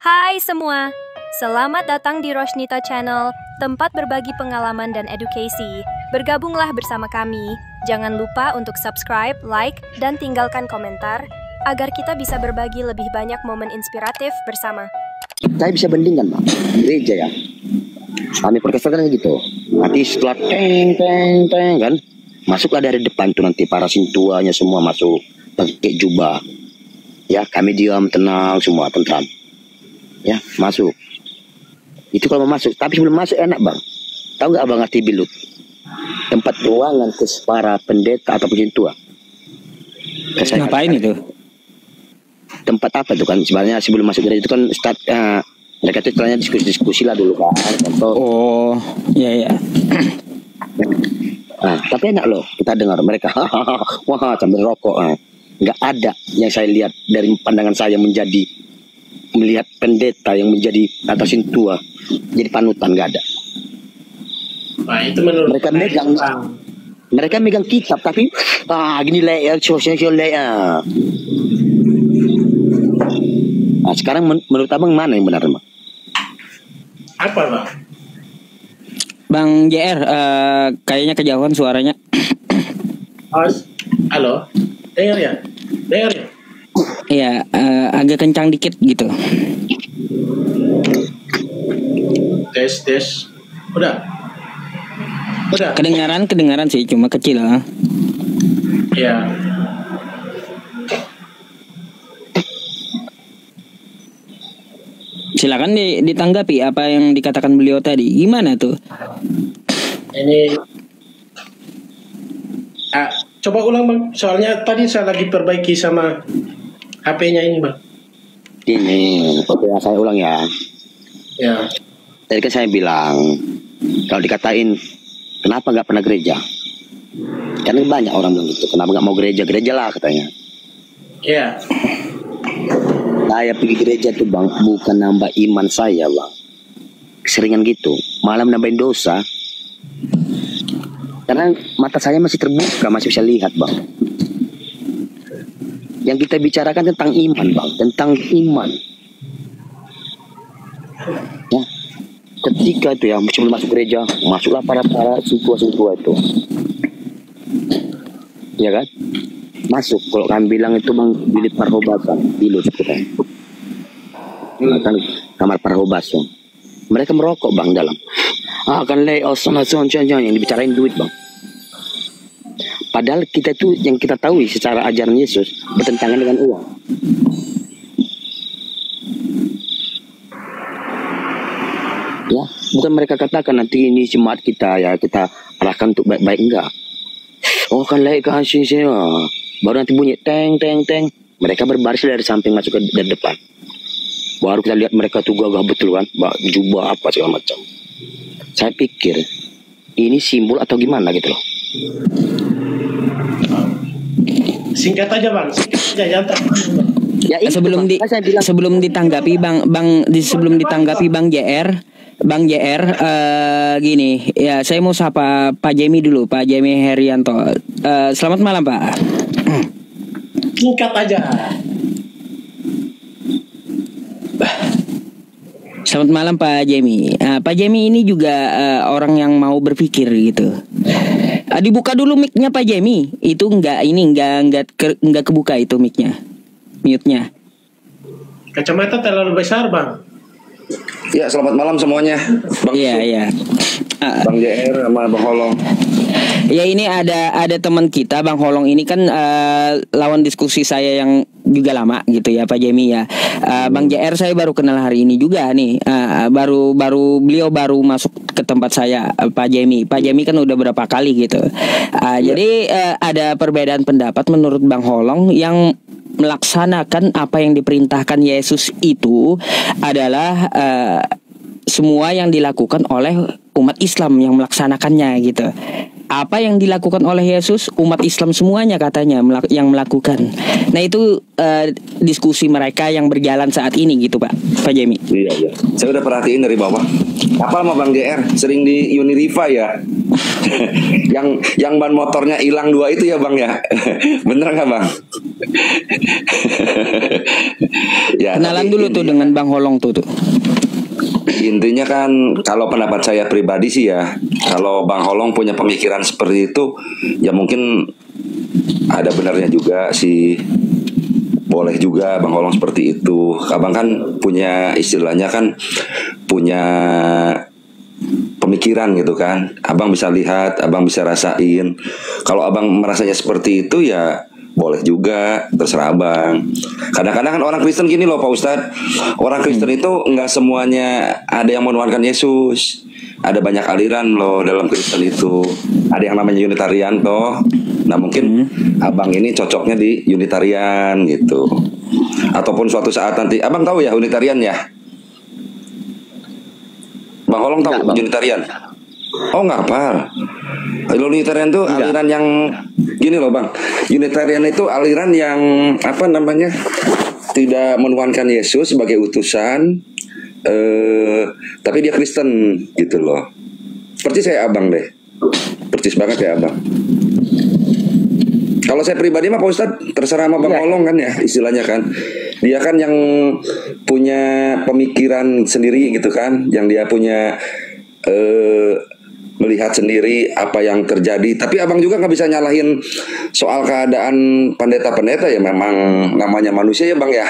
Hai semua, selamat datang di Rosnita Channel, tempat berbagi pengalaman dan edukasi. Bergabunglah bersama kami. Jangan lupa untuk subscribe, like, dan tinggalkan komentar agar kita bisa berbagi lebih banyak momen inspiratif bersama. Saya bisa bandingkan, Pak, gereja ya. Kami Protestan kan gitu. Nanti setelah teng kan, masuklah dari depan tuh nanti para sintuanya semua masuk pakai jubah. Ya, kami diam, tenang semua, tentram. Ya, masuk. Itu kalau mau masuk, tapi sebelum masuk enak, Bang. Tahu nggak Abang arti bilut? Tempat ruangan khusus para pendeta atau pencintua. Ngapain itu? Tempat apa itu kan? Sebenarnya sebelum masuk gereja itu kan mereka itu istilahnya diskusi lah dulu kan. Contoh. Oh, iya. Nah, tapi enak loh kita dengar mereka wah sambil rokok. Nggak ada yang saya lihat dari pandangan saya melihat pendeta yang menjadi atasin tua jadi panutan, nggak ada. Nah, itu menurut mereka megang kitab tapi gini lah ya, sosial ya. Nah, sekarang menurut Abang mana yang benar, Bang? Apa, Bang? Bang JR, kayaknya kejauhan suaranya. Halo, dengar ya? Iya, agak kencang dikit gitu. Tes. Udah. Kedengaran sih, cuma kecil. Ya. Silakan ditanggapi apa yang dikatakan beliau tadi. Gimana tuh? Ini coba ulang, Bang. Soalnya tadi saya lagi perbaiki sama HP-nya ini, Bang. Ini saya ulang ya. Ya. Tadi kan saya bilang kalau dikatain kenapa nggak pernah gereja, karena banyak orang bilang gitu. Kenapa nggak mau gereja lah katanya. Ya. Saya pergi gereja tuh, Bang, bukan nambah iman saya, Bang. Keseringan gitu, malah nambahin dosa. Karena mata saya masih terbuka, masih bisa lihat, Bang. Yang kita bicarakan tentang iman, Bang, tentang iman. Ya, ketika itu ya sebelum masuk gereja, masuklah para sintua itu, ya kan? Masuk, kalau kami bilang itu, Bang, bilik perhobatan, bilut kita. Kan kamar perhobatan. Mereka merokok, Bang, dalam. Akan yang dibicarain duit, Bang. Padahal kita itu yang kita tahu secara ajaran Yesus bertentangan dengan uang. Ya, bukan mereka katakan nanti ini jemaat kita ya kita arahkan untuk baik-baik, enggak. Oh kan laik kasih saya. Baru nanti bunyi teng. Mereka berbaris dari samping masuk ke dari depan. Baru kita lihat mereka tuh gagah betul kan, jubah apa segala macam. Saya pikir ini simbol atau gimana gitu loh. Singkat aja, Bang. Jangan Ya, sebelum ditanggapi sebelum ditanggapi Bang JR, gini ya, saya mau sapa Pak Jemi dulu, Pak Jemi Herianto. Selamat malam, Pak. Singkat aja. Selamat malam Pak Jemi. Pak Jemi ini juga orang yang mau berpikir gitu. Dibuka dulu mic-nya Pak Jemi. Itu enggak kebuka itu mic-nya. Mute-nya. Kacamata terlalu besar, Bang. Ya, selamat malam semuanya. Bang. Iya. Bang JR sama Bang Holong. Ya, ini ada teman kita Bang Holong ini kan lawan diskusi saya yang juga lama gitu ya Pak Jemi ya. Bang JR saya baru kenal hari ini juga nih. Beliau baru masuk ke tempat saya, Pak Jemi. Pak Jemi kan udah berapa kali gitu. Jadi ada perbedaan pendapat menurut Bang Holong yang melaksanakan apa yang diperintahkan Yesus itu adalah semua yang dilakukan oleh umat Islam yang melaksanakannya gitu. Apa yang dilakukan oleh Yesus, umat Islam semuanya katanya yang melakukan. Nah itu diskusi mereka yang berjalan saat ini gitu Pak Jemi. Iya. Saya udah perhatiin dari bawah. Apa sama Bang JR sering di Uniriva ya? yang ban motornya hilang 2 itu ya Bang ya? Bener nggak Bang? Ya, Kenalan tapi dulu tuh dengan Bang Holong tuh. intinya kan kalau pendapat saya pribadi sih ya, kalau Bang Holong punya pemikiran seperti itu, ya mungkin ada benarnya juga sih. Boleh juga Bang Holong seperti itu. Abang kan punya istilahnya kan punya pemikiran gitu kan. Abang bisa lihat, abang bisa rasain. Kalau abang merasanya seperti itu ya boleh juga, terserah abang. Kadang-kadang kan orang Kristen gini loh Pak Ustadz. Orang Kristen itu nggak semuanya ada yang menuhankan Yesus. Ada banyak aliran loh dalam Kristen itu. Ada yang namanya Unitarian toh. Nah mungkin abang ini cocoknya di Unitarian gitu. Ataupun suatu saat nanti, abang tahu ya Unitarian ya? Bang Holong tahu Enggak, Bang. Unitarian? Oh nggak apa. Unitarian itu aliran yang gini loh Bang. Unitarian itu aliran yang apa namanya? Tidak menuhankan Yesus sebagai utusan, tapi dia Kristen gitu loh. Persis saya abang deh. Persis banget ya abang. Kalau saya pribadi mah Pak Ustadz terserah sama Bang Holong kan ya istilahnya kan. Dia kan yang punya pemikiran sendiri gitu kan, yang dia punya melihat sendiri apa yang terjadi. Tapi abang juga nggak bisa nyalahin soal keadaan pendeta-pendeta ya, memang namanya manusia ya Bang ya.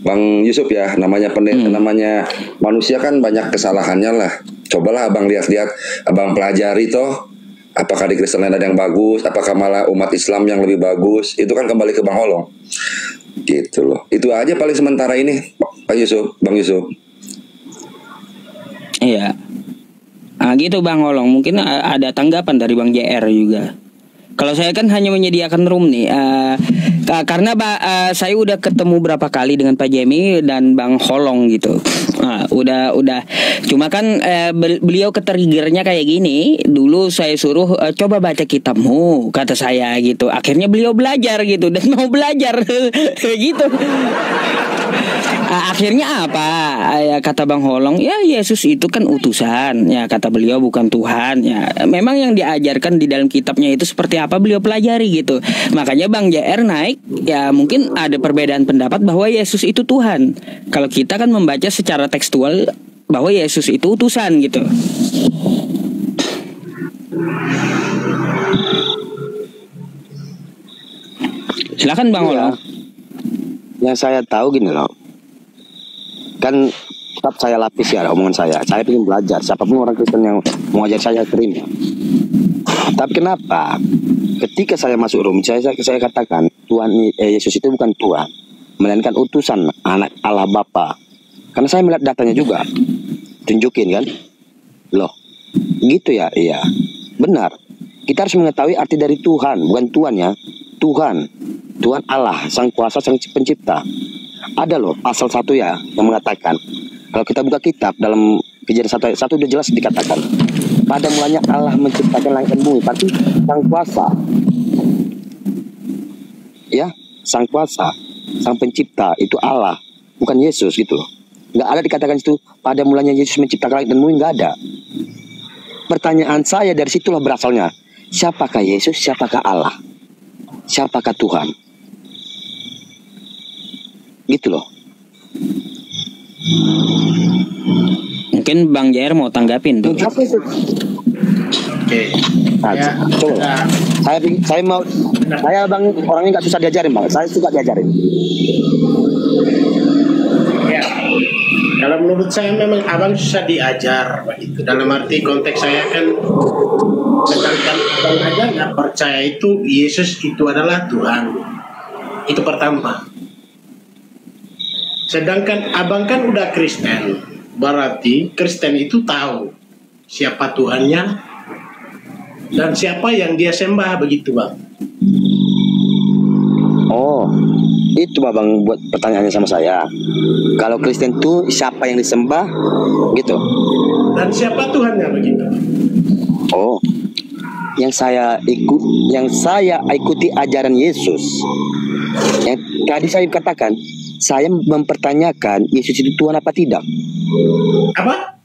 Bang Yusuf ya, namanya pendeta, namanya manusia kan banyak kesalahannya lah. Cobalah abang lihat-lihat, abang pelajari toh. Apakah di Kristen lain ada yang bagus, apakah malah umat Islam yang lebih bagus. Itu kan kembali ke Bang Holong. Gitu loh. Itu aja paling sementara ini Pak Yusuf, Bang Yusuf. Iya. Ah gitu Bang Holong. Mungkin ada tanggapan dari Bang JR juga. Kalau saya kan hanya menyediakan room nih, karena saya udah ketemu berapa kali dengan Pak Jemi dan Bang Holong gitu. Udah. Cuma kan beliau ketriggernya kayak gini. Dulu saya suruh coba baca kitabmu, kata saya gitu. Akhirnya beliau belajar gitu dan mau belajar gitu. Akhirnya apa? Ya kata Bang Holong, ya Yesus itu kan utusan. Ya kata beliau bukan Tuhan. Ya memang yang diajarkan di dalam kitabnya itu seperti apa beliau pelajari gitu. Makanya Bang JR naik. Ya mungkin ada perbedaan pendapat bahwa Yesus itu Tuhan. Kalau kita kan membaca secara tekstual bahwa Yesus itu utusan gitu. Silakan Bang Holong. Yang saya tahu gini loh, kan tetap saya lapis ya omongan saya. Saya ingin belajar. Siapapun orang Kristen yang mau ajar saya terima. Tapi kenapa? Ketika saya masuk room, saya katakan Tuhan Yesus itu bukan Tuhan, melainkan utusan anak Allah Bapa. Karena saya melihat datanya juga, tunjukin kan, loh, gitu ya, iya, benar. Kita harus mengetahui arti dari Tuhan, bukan Tuhan ya, Tuhan Allah, Sang Kuasa, Sang Pencipta. Ada loh pasal 1 ya yang mengatakan, kalau kita buka kitab dalam Kejadian 1 ayat 1 udah jelas dikatakan, pada mulanya Allah menciptakan langit dan bumi. Berarti Sang Kuasa, ya, Sang Kuasa, Sang Pencipta itu Allah, bukan Yesus gitu loh. Nggak ada dikatakan itu pada mulanya Yesus menciptakan langit dan bumi, nggak ada. Pertanyaan saya dari situlah berasalnya, siapakah Yesus, siapakah Allah, siapakah Tuhan, gitu loh. Mungkin Bang JR mau tanggapin tuh. Apa itu? Oke. Nah, Ya, coba. Saya bang orangnya nggak susah diajarin bang. Saya suka diajarin. ya. Kalau menurut saya memang abang susah diajar begitu. Dalam arti konteks saya kan, sedangkan abang aja nggak percaya itu Yesus itu adalah Tuhan. Itu pertama. Sedangkan abang kan udah Kristen, berarti Kristen itu tahu siapa Tuhannya dan siapa yang dia sembah, begitu bang. Oh, itu bang buat pertanyaannya sama saya. Kalau Kristen itu siapa yang disembah, gitu. Dan siapa Tuhannya, begitu. Oh, yang saya ikuti ajaran Yesus. Yang tadi saya katakan, saya mempertanyakan Yesus itu Tuhan apa tidak. Apa?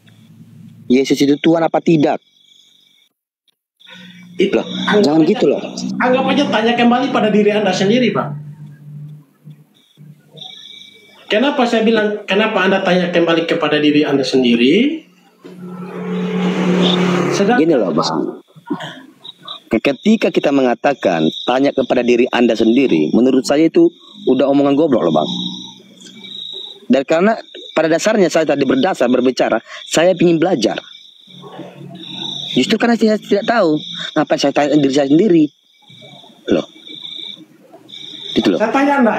Yesus itu Tuhan apa tidak? Itu Loh, jangan gitu loh. Anggap aja tanya kembali pada diri Anda sendiri, Pak. Kenapa saya bilang, kenapa Anda tanya kembali kepada diri Anda sendiri? Gini loh Bang. Ketika kita mengatakan tanya kepada diri Anda sendiri, menurut saya itu udah omongan goblok loh Bang. Dan karena pada dasarnya saya tadi berbicara, saya ingin belajar. Justru karena saya tidak tahu, ngapain saya tanya diri saya sendiri. Loh. Gitu loh. Saya tanya Anda,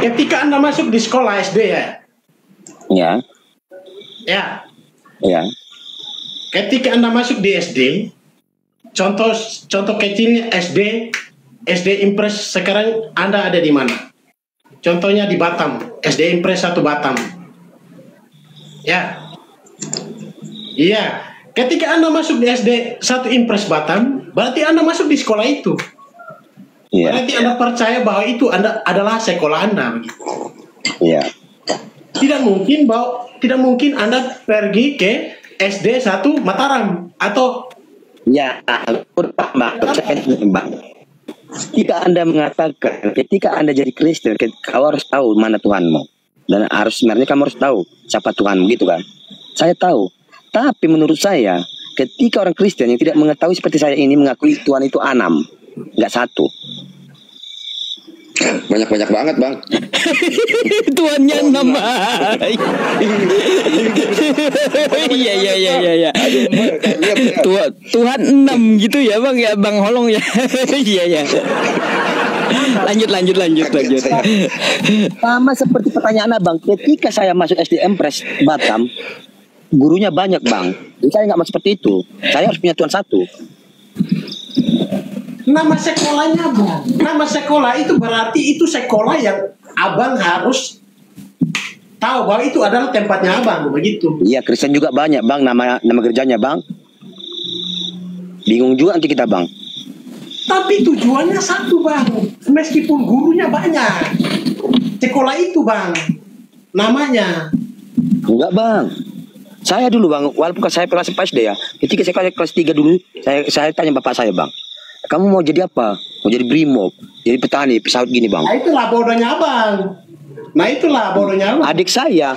ketika Anda masuk di sekolah SD ya? Ya. Ya. Ya. Ketika Anda masuk di SD, contoh kecilnya SD Impres sekarang Anda ada di mana? Contohnya di Batam, SD Impres 1 Batam. Ya. Iya. Ketika Anda masuk di SD 1 Impres Batam, berarti Anda masuk di sekolah itu. Iya. Berarti Anda percaya bahwa itu adalah sekolah Anda begitu. Iya. Tidak mungkin Anda pergi ke SD 1 Mataram atau Ya, Bang. Ketika Anda mengatakan, ketika Anda jadi Kristen, kau harus tahu mana Tuhanmu. Dan sebenarnya kamu harus tahu siapa Tuhanmu gitu kan. Saya tahu. Tapi menurut saya, ketika orang Kristen yang tidak mengetahui seperti saya ini mengakui Tuhan itu 6, nggak 1. Banyak-banyak banget bang. Tuannya nama. Iya. Tuhan 6 gitu ya bang ya Bang Holong ya. Iya. Lanjut. Sama seperti pertanyaan Abang, ketika saya masuk SD Impres Batam, gurunya banyak Bang. Jadi saya nggak mau seperti itu. Saya harus punya Tuhan 1. nama sekolahnya Bang. Nama sekolah itu berarti itu sekolah yang Abang harus tahu bahwa itu adalah tempatnya Abang, begitu. Iya, Kristen juga banyak Bang, nama gerejanya Bang. Bingung juga nanti kita Bang. Tapi tujuannya satu Bang. Meskipun gurunya banyak. Sekolah itu Bang, namanya. Enggak Bang. Saya dulu Bang, walaupun saya kelas SD ya. Ketika saya kelas 3 dulu, saya tanya bapak saya Bang, kamu mau jadi apa? Mau jadi brimob, jadi petani, pesawat gini Bang. Nah itulah bodohnya Abang. Adik saya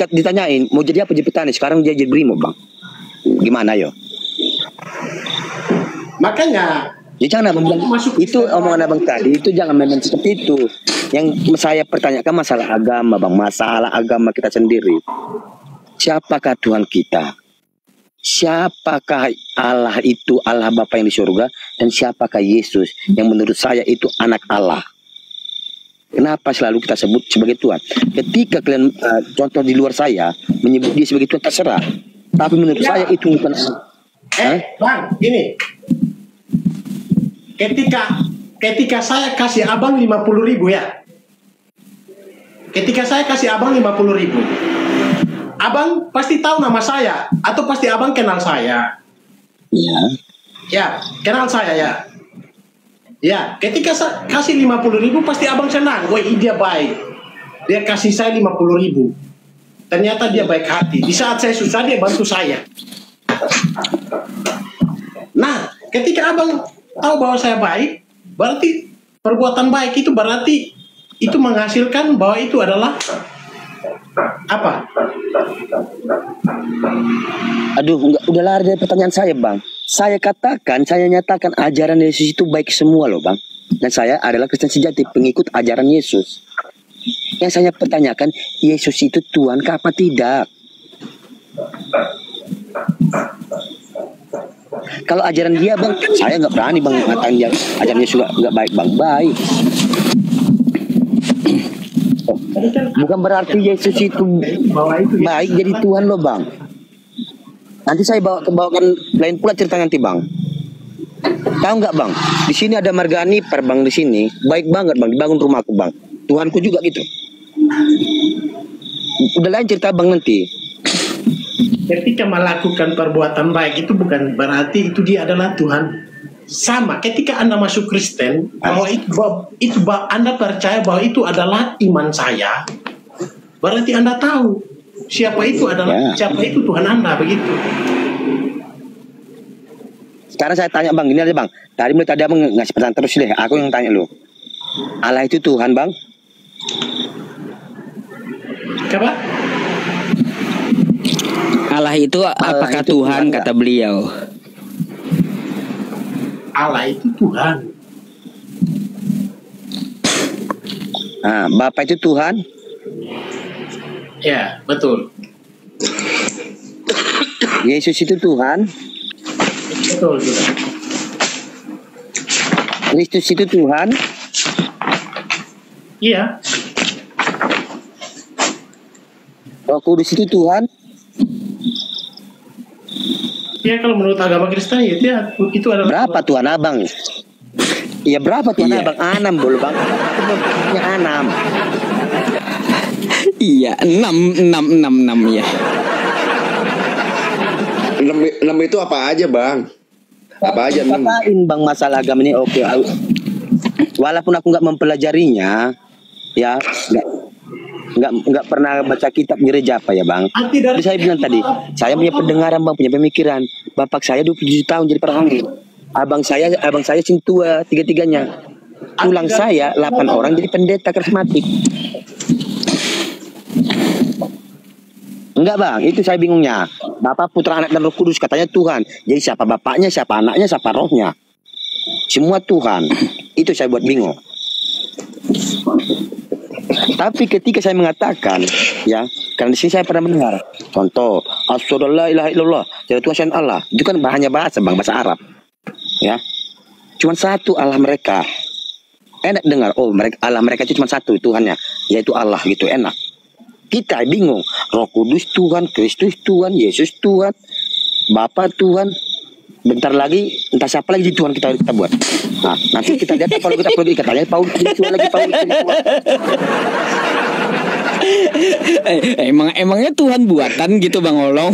ditanyain mau jadi apa, jadi petani. Sekarang dia jadi brimob Bang. Gimana yo? Makanya ya jangan Abang bilang itu omongan Abang tadi, itu jangan memang seperti itu. Yang saya pertanyakan masalah agama Bang, masalah agama kita sendiri. Siapakah Tuhan kita? Siapakah Allah itu, Allah Bapa yang di surga, dan siapakah Yesus yang menurut saya itu anak Allah? Kenapa selalu kita sebut sebagai Tuhan? Ketika kalian contoh di luar saya menyebut dia sebagai Tuhan, terserah. Tapi menurut saya itu bukan. Bang, ini ketika saya kasih Abang 50.000 ya. Ketika saya kasih Abang 50.000, Abang pasti tahu nama saya atau pasti Abang kenal saya? Iya. Ya, kenal saya ya. Ya, ketika saya kasih 50.000 pasti Abang senang. Woi, dia baik. Dia kasih saya 50.000. Ternyata dia baik hati. Di saat saya susah dia bantu saya. Nah, ketika Abang tahu bahwa saya baik, berarti perbuatan baik itu berarti itu menghasilkan bahwa itu adalah apa? Aduh, udah lari dari pertanyaan saya Bang. Saya nyatakan ajaran Yesus itu baik semua loh Bang. Dan saya adalah Kristen sejati, pengikut ajaran Yesus. Yang saya pertanyakan, Yesus itu Tuhan kah apa tidak? Kalau ajaran dia Bang, saya nggak berani Bang mengatakan dia ajaran Yesus nggak baik Bang. Baik. Bukan berarti Yesus itu baik jadi Tuhan loh Bang. Nanti saya bawakan lain pula cerita nanti Bang. Tahu nggak Bang? Di sini ada marga Anipar Bang, di sini baik banget Bang, dibangun rumahku Bang. Tuhanku juga gitu. Udah lain cerita Bang nanti. Ketika melakukan perbuatan baik itu bukan berarti itu dia adalah Tuhan. Sama ketika Anda masuk Kristen, bahwa itu Anda percaya bahwa itu adalah iman saya, berarti Anda tahu siapa itu Tuhan Anda, begitu. Sekarang saya tanya Bang, gini aja Bang. Tadi Abang ngasih pertanyaan terus deh. Aku yang tanya lu. Allah itu Tuhan Bang? Apa? Allah itu apakah itu Tuhan Tuhan, kata beliau? Allah itu Tuhan. Nah, Bapa itu Tuhan. Ya, betul. Yesus itu Tuhan. Betul juga. Kristus itu Tuhan. Iya. Roh Kudus itu Tuhan. Ya, kalau menurut agama Kristen itu adalah Berapa Tuhan abang? Iya berapa Tuhan Iya. abang? 6 dulu bang. Punya 6. Iya, 6 ya. 6 itu apa aja bang? Apa aja 6? Katakan bang masalah agama ini oke. Walaupun aku nggak mempelajarinya, ya nggak pernah baca kitab gereja apa ya bang. arti dari Jadi saya bilang tadi, saya punya pendengaran bang, punya pemikiran. Bapak saya 27 tahun jadi perangin. Abang saya sing tua 3-3-nya. Tulang saya 8 orang jadi pendeta karismatik. Enggak bang, itu saya bingungnya. Bapak, Putra, Anak dan Roh Kudus katanya Tuhan. Jadi siapa bapaknya, siapa anaknya, siapa rohnya? Semua Tuhan. Itu saya buat bingung. Tapi ketika saya mengatakan, ya, karena di sini saya pernah mendengar, contoh, asyhadu alla ilaha illallah, jadi Tuhan selain Allah. Itu kan hanya bahasa bang, bahasa Arab, ya. Cuma satu Allah mereka. Enak dengar, oh mereka Allah mereka itu cuma satu Tuhannya, yaitu Allah gitu, enak. Kita bingung, Roh Kudus Tuhan, Kristus Tuhan, Yesus Tuhan, Bapa Tuhan. Bentar lagi entah siapa lagi Tuhan kita buat. Nah, nanti kita lihat kalau kita pergi katanya Paulus Tuhan lagi Paulus Tuhan. Emangnya Tuhan buatan gitu Bang Olong?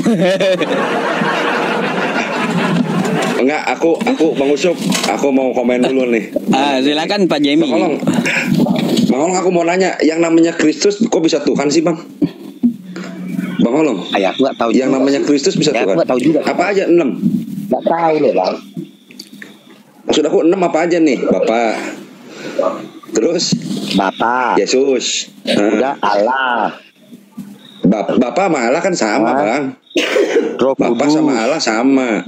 Enggak, aku Bang Usup, aku mau komen dulu nih. Silakan Pak Jemi. Bang Olong, aku mau nanya, yang namanya Kristus kok bisa Tuhan sih Bang? Bang Olong, Aku nggak tahu. yang juga namanya sih. Kristus bisa Ya, Tuhan. aku nggak tahu juga. Apa aja 6? Nggak tahu loh bang. Maksud aku 6 apa aja nih? Bapak, terus Bapak, Yesus, udah Allah, Bapak sama Allah kan sama Bang. Roh Bapak Kudus. sama Allah sama.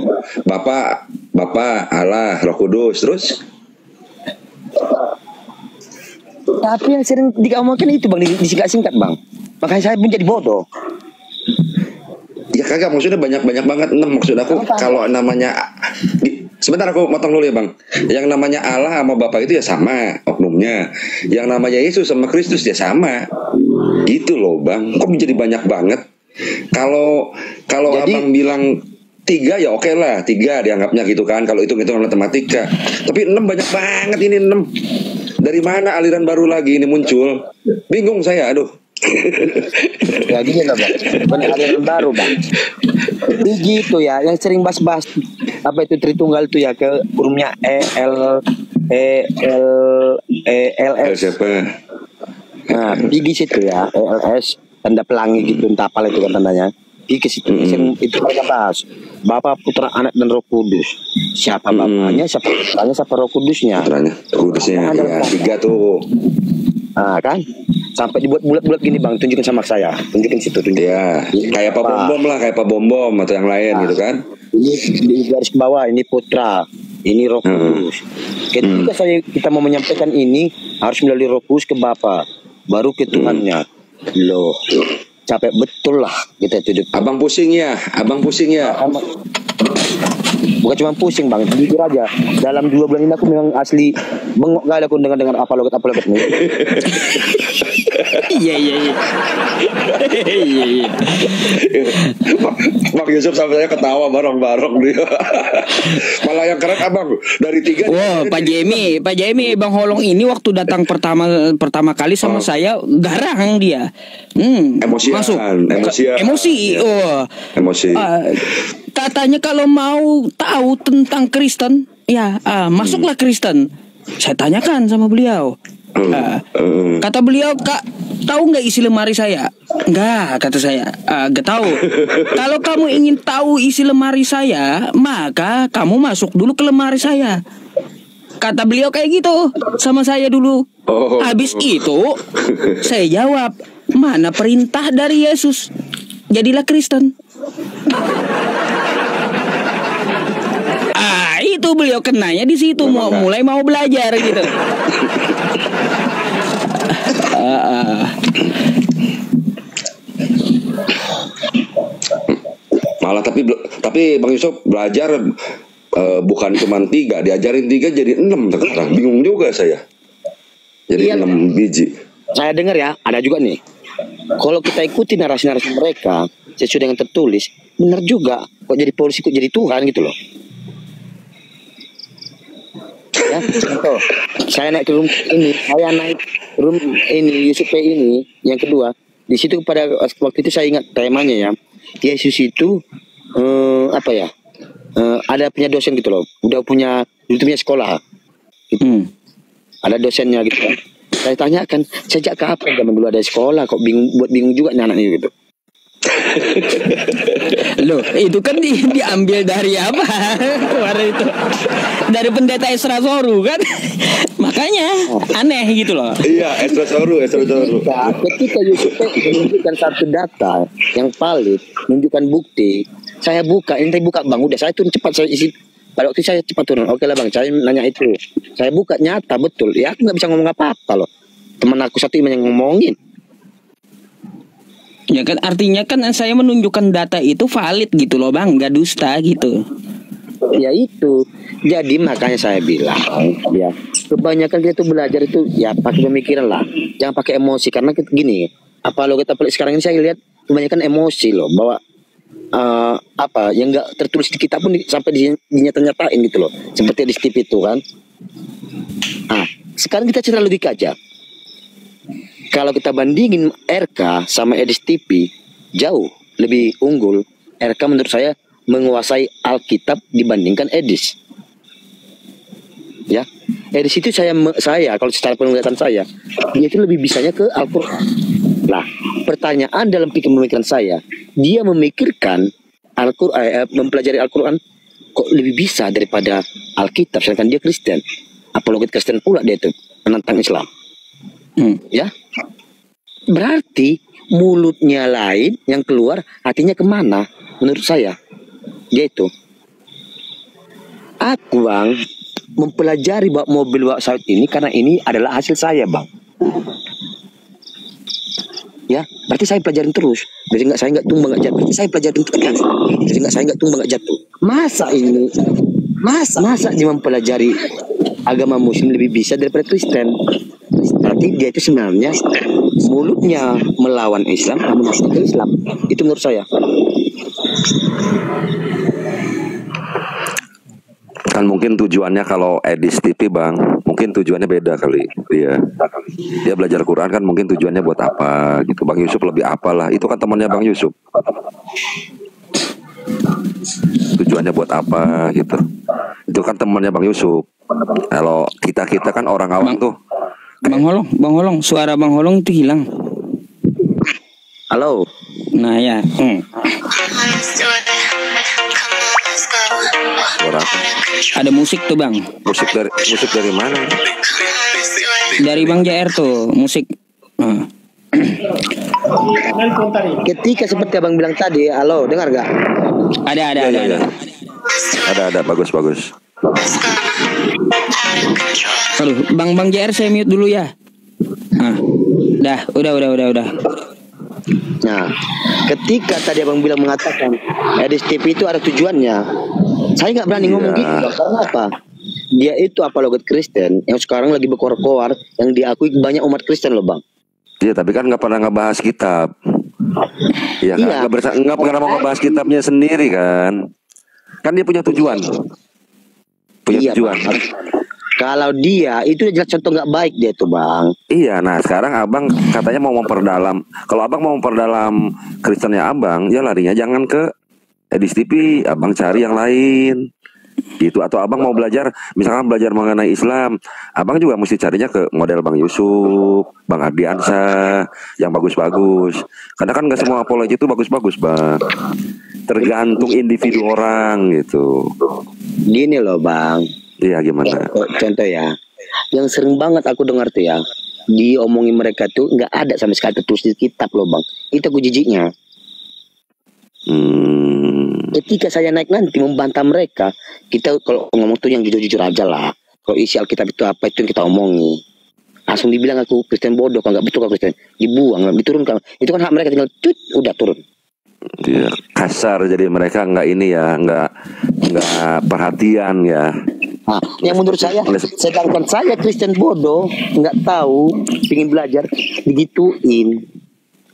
Bapak Allah, Roh Kudus, terus Tapi yang sering diomongkan itu bang, disingkat-singkat bang. Makanya saya pun jadi bodoh. ya kagak, maksudnya banyak banget 6. Maksud aku kalau namanya sebentar aku motong dulu ya Bang. Yang namanya Allah sama Bapak itu ya sama oknumnya. Yang namanya Yesus sama Kristus ya sama. Gitu loh Bang. Kok menjadi banyak banget? Kalau Jadi- Abang bilang 3 ya oke lah, 3 dianggapnya gitu kan kalau hitung-hitungan matematika. Tapi 6 banyak banget ini 6. Dari mana aliran baru lagi ini muncul? Bingung saya, aduh. Ya gini loh bang, banyak aliran baru bang. Ini gitu ya, yang sering bahas-bahas apa itu Tritunggal itu ya ke urumnya ELS. Siapa? Nah, di situ ya ELS tanda pelangi gitu, entah apa itu kan tandanya. Di ke situ itu mereka bahas Bapa, Putra, Anak dan Roh Kudus. Siapa bapaknya, siapa putranya, siapa Roh Kudusnya. Putranya, Kudusnya ya 3 tuh. Nah kan, sampai dibuat bulat-bulat gini bang, tunjukin sama saya, tunjukin situ, tunjukin. Ya, kayak apa bom lah, kayak apa bom atau yang lain gitu kan. Ini di garis bawah, ini Putra, ini Roh Kudus. Ketika kita mau menyampaikan ini harus melalui Roh Kudus ke Bapa, baru ke Tuhannya. Loh, capek betul lah kita itu. Abang pusing ya. Bukan cuma pusing bang, jujur aja. Dalam 2 bulan ini aku memang asli bengok kali aku dengar apa logat ini. Iya. Bang Yusuf sampai saya ketawa bareng-bareng dia. Malah yang keren abang dari 3. Wow, Pak Jemi, Bang Holong ini waktu datang pertama kali sama saya garang dia. Emosian, Masuk. emosian. Emosi. Emosi. Katanya kalau mau tahu tentang Kristen, ya masuklah Kristen. Saya tanyakan sama beliau. Kata beliau, Kak, tahu nggak isi lemari saya? Enggak, kata saya. Gak tahu. Kalau kamu ingin tahu isi lemari saya, maka kamu masuk dulu ke lemari saya. Kata beliau kayak gitu sama saya dulu. Oh. Habis itu saya jawab, Mana perintah dari Yesus? Jadilah Kristen. Itu beliau kenanya di situ, mulai mau belajar gitu. Malah tapi Bang Yusuf belajar bukan cuma 3, diajarin 3 jadi 6 sekarang. Bingung juga saya. Jadi 6 biji. Saya dengar ya, ada juga nih. Kalau kita ikuti narasi-narasi mereka sesuai dengan tertulis, benar juga. Kok jadi polisi, kok jadi Tuhan gitu loh. Ya, contoh, saya naik ke room ini, Yusuf P ini, yang kedua, di situ pada waktu itu saya ingat temanya ya, Yesus itu ada punya dosen gitu loh, udah punya sekolah, gitu. Ada dosennya gitu kan. Saya tanyakan, sejak kapan zaman dulu ada sekolah, kok bingung juga nih anak ini gitu. Loh, itu kan diambil dari apa? Kemarin itu dari pendeta Esra Soru kan. Makanya aneh gitu loh. Iya, Esra Soru. Ketika Yusuf menunjukkan satu data yang valid, menunjukkan bukti, saya buka Bang, udah saya turun cepat, saya isi. Pada waktu saya cepat turun, oke lah Bang, saya nanya itu. Saya buka, nyata betul. Ya aku nggak bisa ngomong apa-apa loh. Teman aku satu yang ngomongin. Ya kan, artinya kan saya menunjukkan data itu valid gitu loh Bang, gak dusta gitu. Ya itu. Jadi makanya saya bilang ya, kebanyakan kita tuh belajar itu ya pakai pemikiran lah. Jangan pakai emosi, karena gini, apa lo kita sekarang ini saya lihat kebanyakan emosi loh, bahwa yang nggak tertulis di kitab pun sampai dinyata-nyatain gitu loh, seperti di TV itu kan. Nah, sekarang kita cerita logika aja. Kalau kita bandingin RK sama Edis TV, jauh lebih unggul RK menurut saya menguasai Alkitab dibandingkan Edis. Ya, Edis itu saya kalau secara penglihatan saya, dia itu lebih bisanya ke Al-Quran. Nah, pertanyaan dalam pemikiran saya, dia memikirkan Al-Quran, mempelajari Al-Quran kok lebih bisa daripada Alkitab, sedangkan dia Kristen. Apologet Kristen pula dia itu, menentang Islam. Ya, berarti mulutnya lain, yang keluar hatinya kemana? Menurut saya, dia itu. Aku Bang mempelajari mobil saat ini karena ini adalah hasil saya Bang. Ya, berarti saya pelajarin terus. Berarti saya nggak tumbang nggak jatuh. Berarti saya pelajarin terus. Berarti saya nggak tumbang nggak jatuh. Masa dia mempelajari agama Muslim lebih bisa daripada Kristen? Berarti dia itu sebenarnya mulutnya melawan Islam, namun hatinya Islam. Itu menurut saya. Kan mungkin tujuannya kalau Edis TV Bang, mungkin tujuannya beda kali. Dia belajar Quran kan mungkin tujuannya buat apa gitu. Bang Yusuf lebih apalah, itu kan temannya Bang Yusuf. Tujuannya buat apa gitu. Itu kan temannya Bang Yusuf. Kalau kita kan orang awam tuh. Bang Holong, suara Bang Holong itu hilang. Halo. Nah ya. Suara. Ada musik tuh Bang. Musik dari mana? Dari Bang JR tuh musik. Ketika seperti abang bilang tadi, halo, dengar gak? Ada. Ada, bagus. Aduh, Bang JR saya mute dulu ya. Udah. Nah, ketika tadi abang bilang mengatakan Edis TV itu ada tujuannya, saya nggak berani ngomong gitu loh. Karena apa? Dia itu apologet Kristen yang sekarang lagi berkoar-koar, yang diakui banyak umat Kristen loh Bang. Iya, tapi kan nggak pernah ngebahas kitab. Iya kan, nggak pernah mau ngebahas kitabnya sendiri kan. Kan dia punya tujuan. Tujuan. Bang. Kalau dia itu jelas contoh nggak baik dia tuh Bang. Iya, nah sekarang abang katanya mau memperdalam. Kalau abang mau memperdalam Kristennya abang, ya larinya jangan ke Edis TV, abang cari yang lain. Gitu, atau abang mau belajar, misalkan belajar mengenai Islam, abang juga mesti carinya ke model Bang Yusuf, Bang Ardiansa, yang bagus-bagus. Karena kan nggak semua apologi itu bagus-bagus Bang. Tergantung individu orang gitu. Gini loh Bang. Iya, gimana? Contoh ya, yang sering banget aku dengar tuh ya, diomongin mereka tuh nggak ada sama sekali tertulis di kitab loh bang. Itu aku jijiknya. Ketika saya naik nanti membantah mereka, kita kalau ngomong tuh yang jujur-jujur aja lah. Kalau isi Alkitab itu apa itu yang kita omongi. Langsung dibilang aku Kristen bodoh, kalau nggak betul kalau Kristen dibuang, diturunkan. Itu kan hak mereka, tinggal udah turun. Dia kasar, jadi mereka nggak ini ya, nggak perhatian ya. Nah, yang menurut saya, sedangkan saya Kristen bodoh, nggak tahu, ingin belajar, digituin.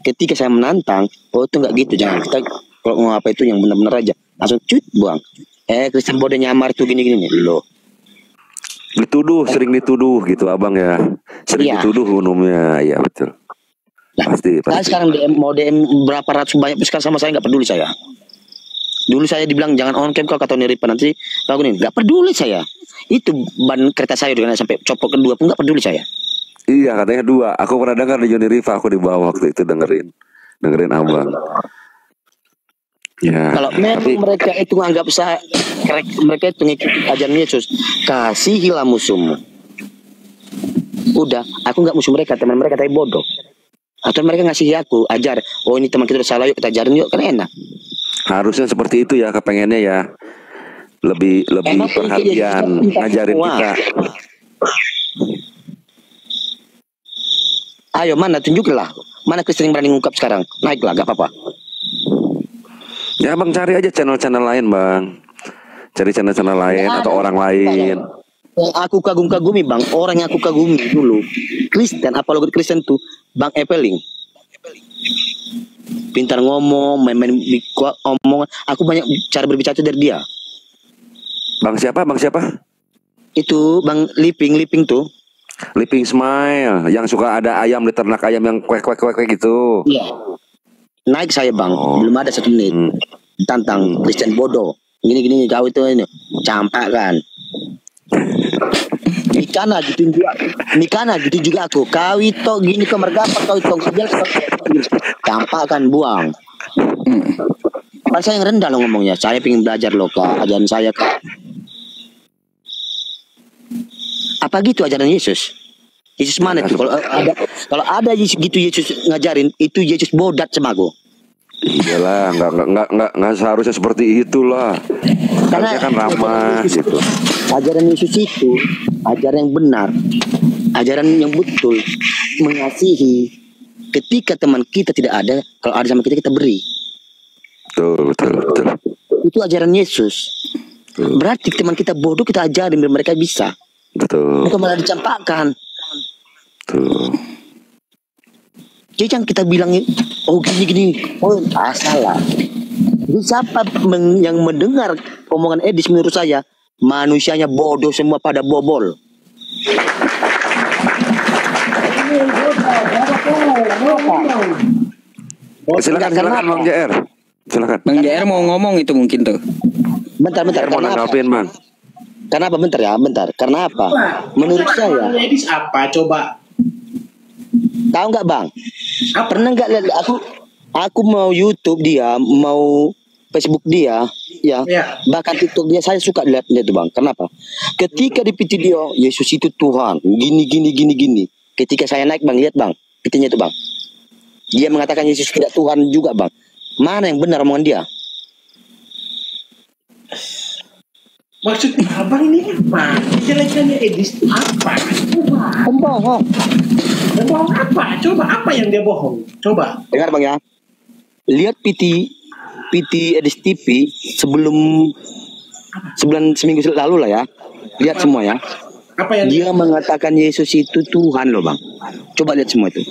Ketika saya menantang, oh itu nggak gitu, jangan kita kalau mau apa itu yang benar-benar aja, langsung buang. Kristen bodoh nyamar tuh gini-gini loh. Dituduh, sering dituduh gitu abang ya, sering dituduh umumnya, ya betul. Nah, pasti. Saya sekarang mau DM berapa ratus banyak sekarang sama saya nggak peduli saya. Dulu saya dibilang jangan on cam kalau kata Neripa nanti kalau ini nggak peduli saya. Itu ban kereta saya dengan sampai copot kedua pun nggak peduli saya. Iya katanya 2. Aku pernah dengar di Joni Riva, aku di bawah waktu itu dengerin abang. Ya. Kalau memang mereka itu menganggap saya, mereka itu ngikuti ajaran Yesus, kasihilah musuhmu. Udah, aku nggak musuh mereka, teman mereka tapi bodoh. Atau mereka ngasih aku ajar, oh ini teman kita udah salah, yuk kita ajarin yuk, kan enak. Harusnya seperti itu ya, kepengennya ya. Lebih perhatian ngajarin kita. Ayo mana tunjuklah, mana Kristen yang berani ngungkap sekarang, naiklah, gak apa-apa. Ya bang, cari aja channel-channel lain bang, cari channel-channel lain atau orang lain. Yang aku kagumi bang, orang yang aku kagumi dulu Kristen, apalagi Kristen tuh Bang Epeling. Pintar ngomong, main-main omongan. Aku banyak cara berbicara dari dia. Bang siapa? Itu Bang Liping tuh. Liping Smile, yang suka ada ayam di ternak ayam yang kuek gitu. Iya. Naik saya bang, belum ada 1 menit. Tantang Kristen bodoh. Gini kau itu ini, campak kan. Nikana gitu juga aku. Kau itu gini kau mergapa kau itu campak kan buang. Kan saya yang rendah loh ngomongnya. Saya pengen belajar loh kak, ajaran saya kak. Apa gitu ajaran Yesus? Yesus mana tuh? Kalau ada gitu Yesus ngajarin, itu Yesus bodat sama aku. Iyalah, nggak seharusnya seperti itulah. Karena kan ramah gitu. Ajaran Yesus itu ajaran yang benar, ajaran yang betul, mengasihi. Ketika teman kita tidak ada, kalau ada sama kita beri. Betul. Itu ajaran Yesus. Berarti teman kita bodoh kita ajarin biar mereka bisa. Betul. Bukan malah dicampakkan. Tuh. Jadi jangan kita bilang oh gini, oh salah. Jadi siapa yang mendengar omongan Edis menurut saya manusianya bodoh semua pada bobol. Silakan Bang JR. Silakan. Bang JR mau ngomong itu mungkin tuh. Bentar. Mau nanggapin Bang. Kenapa bentar? Karena apa? Menurut saya. Edis apa coba? Tahu nggak bang? Pernah nggak lihat aku mau YouTube dia, mau Facebook dia, ya. Bahkan TikTok dia saya suka lihat tuh bang. Kenapa? Ketika di video Yesus itu Tuhan, gini. Ketika saya naik bang, lihat bang, videonya itu bang. Dia mengatakan Yesus tidak Tuhan juga bang. Mana yang benar omongan dia? Maksud abang ini apa? Jelasannya Edis itu apa? Pembohong. Bohong apa? Coba apa yang dia bohong? Coba. Dengar bang ya. Lihat PT Edis TV seminggu lalu lah ya. Lihat semua ya. Apa yang dia mengatakan Yesus itu Tuhan loh bang. Coba lihat semua itu.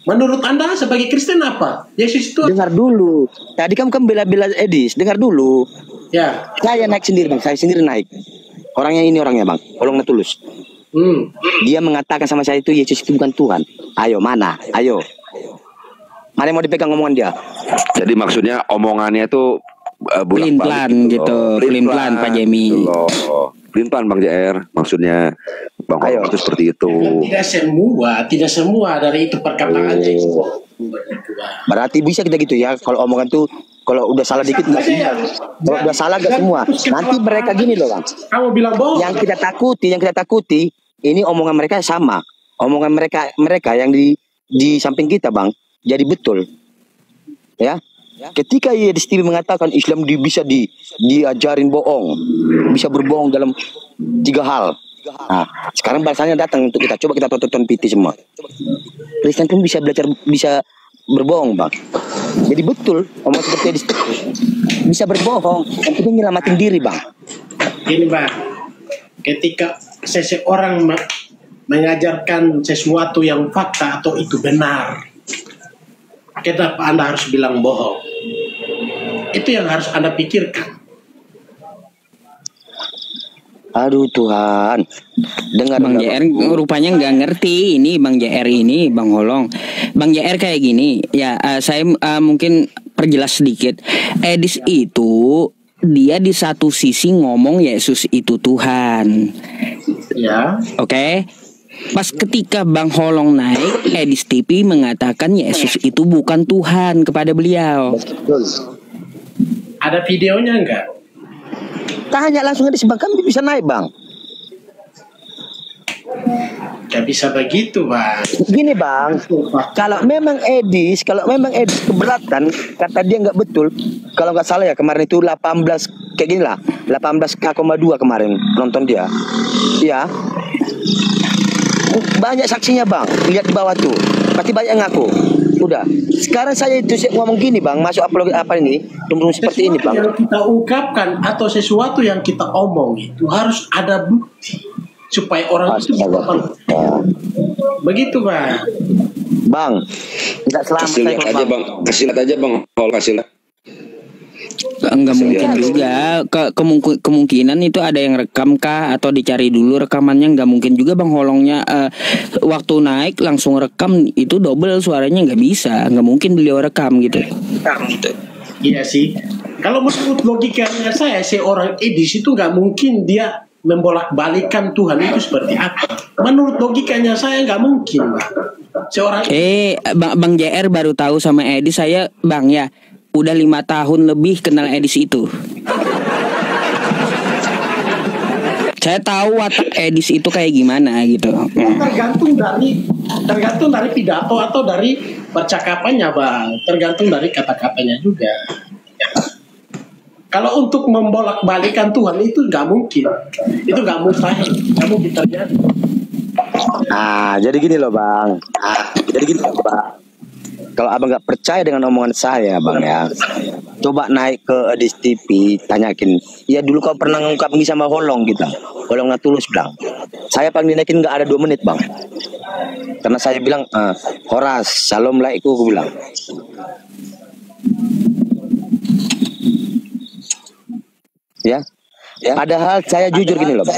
Menurut Anda sebagai Kristen apa? Yesus itu. Dengar dulu. Tadi kamu kan bela-bela Edis. Dengar dulu. Ya. Saya naik sendiri bang. Saya sendiri naik. Orangnya bang. Tolongnya tulus. Dia mengatakan sama saya itu Yesus itu bukan Tuhan. Ayo mana? Ayo. Mana yang mau dipegang omongan dia? Jadi maksudnya omongannya itu pelin-pelan gitu. Pelin-pelan Pak Jemi. Pelin-pelan Bang JR. Maksudnya Bang Holong itu seperti itu. Tidak semua dari itu perkataannya itu. Berarti bisa kita gitu ya. Kalau omongan tuh kalau udah salah dikit nggak semua. Kalau udah salah nggak semua. Nanti mereka gini loh bang. Kamu bilang bohong. Yang kita takuti, ini omongan mereka sama. omongan mereka yang di samping kita bang jadi betul ya. Ketika Edis TV mengatakan Islam bisa diajarin bohong, bisa berbohong dalam 3 hal. Nah, sekarang bahasanya datang untuk kita. Coba kita tonton PT semua. Kristen pun bisa belajar, bisa berbohong bang. Jadi betul omong seperti Edis TV bisa berbohong, yang penting nyelamatin diri bang. Ini bang, ketika seseorang mengajarkan sesuatu yang fakta atau itu benar, kenapa Anda harus bilang bohong? Itu yang harus Anda pikirkan. Aduh Tuhan, dengar Bang JR rupanya nggak ngerti ini Bang JR ini Bang Holong. Bang JR kayak gini ya, saya mungkin perjelas sedikit. Edis itu dia di satu sisi ngomong Yesus itu Tuhan, Ya. oke? Pas ketika Bang Holong naik, Edis TV mengatakan Yesus itu bukan Tuhan kepada beliau. Ada videonya enggak? Tanya langsung Edis bang, kami bisa naik bang. Gak bisa begitu bang. Gini bang, kalau memang Edis keberatan, kata dia nggak betul. Kalau nggak salah ya kemarin itu 18 kayak gini lah, 18,2 kemarin nonton dia. Iya. Banyak saksinya bang, lihat di bawah tuh, pasti banyak ngaku. Udah. Sekarang saya itu ngomong gini bang, masuk upload apa ini, tumbuh seperti ini bang. Yang kita ungkapkan atau sesuatu yang kita omong itu harus ada bukti supaya orang itu bisa begitu bang. Bang, nggak selamat Kasih lihat aja bang, kasih lihat aja bang, kasih lihat. Enggak mungkin juga. Kemungkinan itu ada yang rekam kah atau dicari dulu rekamannya, nggak mungkin juga Bang Holongnya waktu naik langsung rekam itu double suaranya, nggak bisa, nggak mungkin beliau rekam gitu. Iya sih. Kalau menurut logikanya saya, seorang Edis itu nggak mungkin dia membolak-balikan Tuhan itu seperti apa. Menurut logikanya saya nggak mungkin bang. Seorang Bang JR baru tahu sama Edis, saya Bang ya udah 5 tahun lebih kenal Edis itu. Saya tahu watak Edis itu kayak gimana gitu. tergantung dari pidato atau dari percakapannya bang. Tergantung dari kata-katanya juga. Kalau untuk membolak-balikan Tuhan itu nggak mungkin. Itu nggak mustahil. Nggak mungkin terjadi. Jadi gini loh bang. Kalau abang nggak percaya dengan omongan saya bang ya, coba naik ke Edis TV, tanyakin. Ya dulu kau pernah ngungkap ini sama Holong gitu. Holong nggak tulus bilang. Saya paling dinaikin nggak ada 2 menit bang. Karena saya bilang, Horas, salam laiku, aku bilang. Ya. Padahal saya jujur gini loh bang.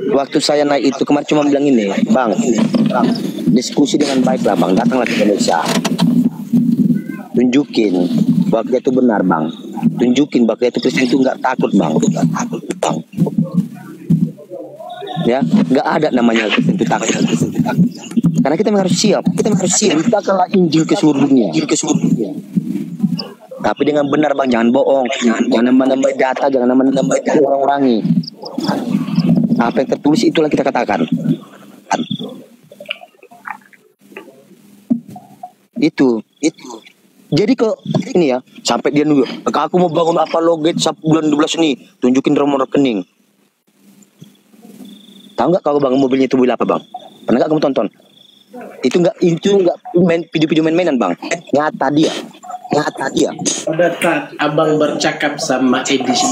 Waktu saya naik itu kemarin cuma bilang ini, bang, diskusi dengan baik lah bang, datanglah ke Indonesia, tunjukin bahwa itu benar bang, tunjukin bahwa itu Kristen itu nggak takut bang, ya nggak ada namanya Kristen itu takut, karena kita harus siap, kita kalah Injil ke seluruh dunia. Tapi dengan benar bang, jangan bohong, jangan nambah data, jangan nambah orang-orangi. Apa yang tertulis itulah kita katakan. Itu. Jadi kok ini ya, sampai dia nunggu, aku mau bangun apa loget bulan 12 ini, tunjukin nomor rekening. Tahu nggak kalau bang mobilnya itu mobil apa bang? Pernah nggak kamu tonton? Itu nggak video-video main-mainan bang. Nyata dia. Pada saat abang bercakap sama Edis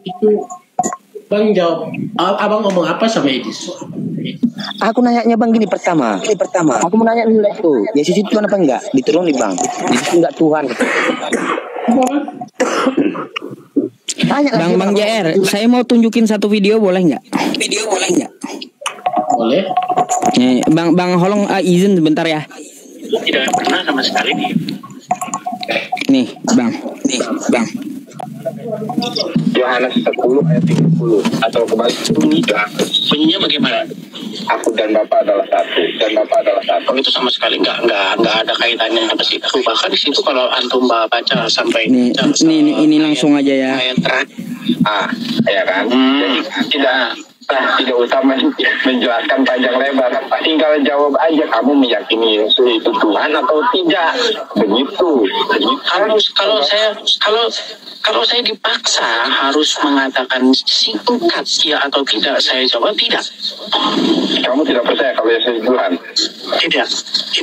itu bang jawab, abang ngomong apa sama Edis? Aku nanya bang gini pertama. Aku mau nanya dulu tuh, Yesus itu Tuhan apa enggak? Diturunin bang. Yesus enggak Tuhan. Tanya Bang JR, saya mau tunjukin satu video boleh nggak? Boleh. Bang Holong izin sebentar ya. Tidak pernah sama sekali nih. Nih bang. Yohanes 10 ayat 30 atau kembali Bunyinya bagaimana? Aku dan Bapa adalah satu. Oh, itu sama sekali nggak ada kaitannya apa sih? Bahkan di situ kalau antum baca sampai ini langsung aja ya. ayat terakhir. Ya kan? Jadi Nah, tidak usah menjelaskan panjang lebar. Tinggal jawab aja, kamu meyakini Yesus itu Tuhan atau tidak. Begitu. Kalau saya dipaksa harus mengatakan singkat ya atau tidak, saya jawab tidak. Kamu tidak percaya kalau Yesus itu Tuhan? Tidak.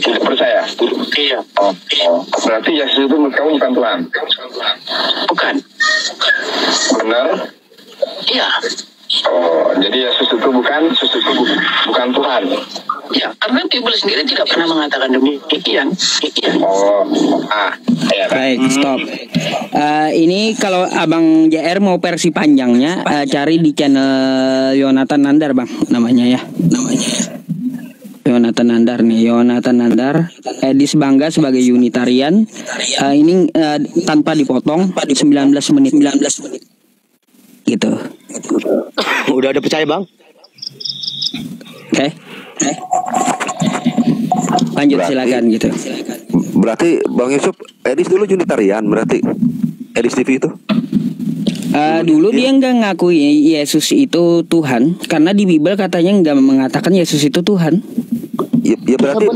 Tidak percaya? Iya. Oh. Berarti Yesus itu menurut kamu bukan Tuhan? Bukan. Benar? Iya. Oh, jadi Yesus itu bukan Tuhan. Ya, karena Bible sendiri tidak pernah mengatakan demikian. Oh, ya. Baik, stop. Ini kalau Abang JR mau versi panjangnya, cari di channel Yonatan Nandar, Bang, namanya ya. Yonatan Nandar, Edis bangga sebagai Unitarian. Ini tanpa dipotong, 19 menit. Gitu. Udah percaya bang? Oke. Lanjut silakan gitu. Berarti Bang Yusuf, Edis dulu Unitarian berarti Edis TV itu? Dulu dia nggak ngakui Yesus itu Tuhan karena di Bible katanya nggak mengatakan Yesus itu Tuhan. Ya berarti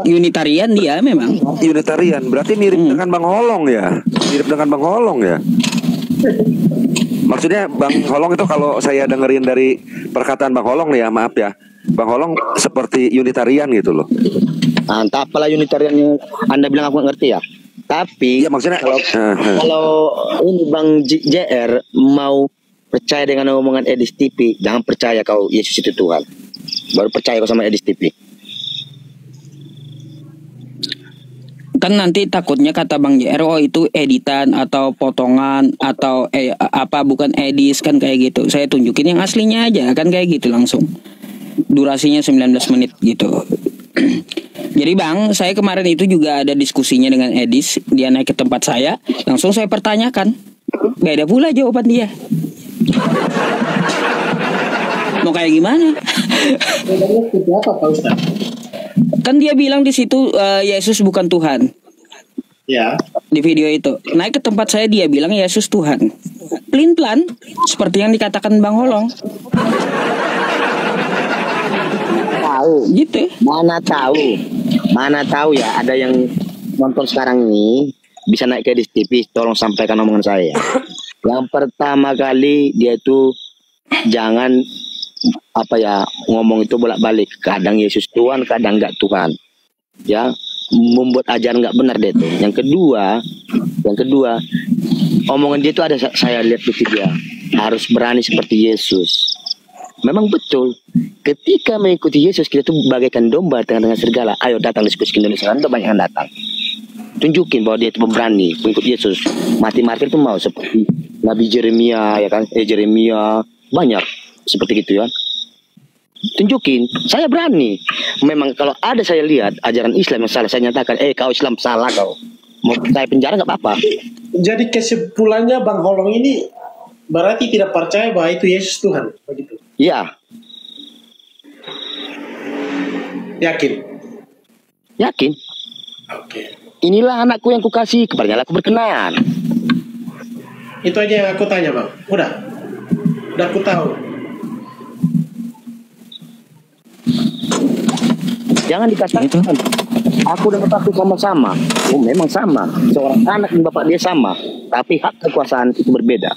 Unitarian dia memang. Unitarian berarti mirip dengan Bang Holong ya. Maksudnya Bang Holong itu kalau saya dengerin dari perkataan Bang Holong nih ya, maaf ya, Bang Holong seperti Unitarian gitu loh. Entah apalah Unitarian yang Anda bilang aku nggak ngerti ya. Tapi ya, maksudnya kalau ini Bang JR mau percaya dengan omongan Edis TV, jangan percaya kau Yesus itu Tuhan. Baru percaya kau sama Edis TV. Kan nanti takutnya kata Bang JR, oh itu editan atau potongan atau bukan edis kan kayak gitu. Saya tunjukin yang aslinya aja kan kayak gitu langsung. Durasinya 19 menit gitu. Jadi Bang, saya kemarin itu juga ada diskusinya dengan Edis. Dia naik ke tempat saya, langsung saya pertanyakan. Gak ada pula jawaban dia. Mau kayak gimana? Kan dia bilang di situ Yesus bukan Tuhan. Ya. Di video itu naik ke tempat saya dia bilang Yesus Tuhan. Pelin-pelan seperti yang dikatakan Bang Holong. Tahu. Gitu. Mana tahu ya ada yang nonton sekarang ini bisa naik ke Edis TV, tolong sampaikan omongan saya. Yang pertama kali dia itu jangan ngomong itu bolak-balik, kadang Yesus Tuhan kadang enggak Tuhan ya, membuat ajaran enggak benar deh tuh. Yang kedua omongan dia itu ada, saya lihat di video, harus berani seperti Yesus. Memang betul, ketika mengikuti Yesus kita tuh bagaikan domba tengah-tengah serigala. Ayo datang diskusi ke Indonesia, kan banyak yang datang, tunjukin bahwa dia itu berani mengikut Yesus. Mati martir itu mau seperti Nabi Jeremia ya kan, Jeremia banyak seperti gitu ya. Tunjukin, saya berani. Memang kalau ada saya lihat ajaran Islam yang salah, saya nyatakan, kau Islam salah kau. Mau saya penjara nggak apa-apa. Jadi kesimpulannya Bang Holong ini berarti tidak percaya bahwa itu Yesus Tuhan, begitu? Iya. Yakin. Oke. Inilah anakku yang kukasih, kepadanya aku berkenan. Itu aja yang aku tanya Bang. Udah aku tahu. Jangan dikatakan aku dan bapakku sama-sama. Oh, memang sama. Seorang anak dan bapak dia sama, tapi hak kekuasaan itu berbeda.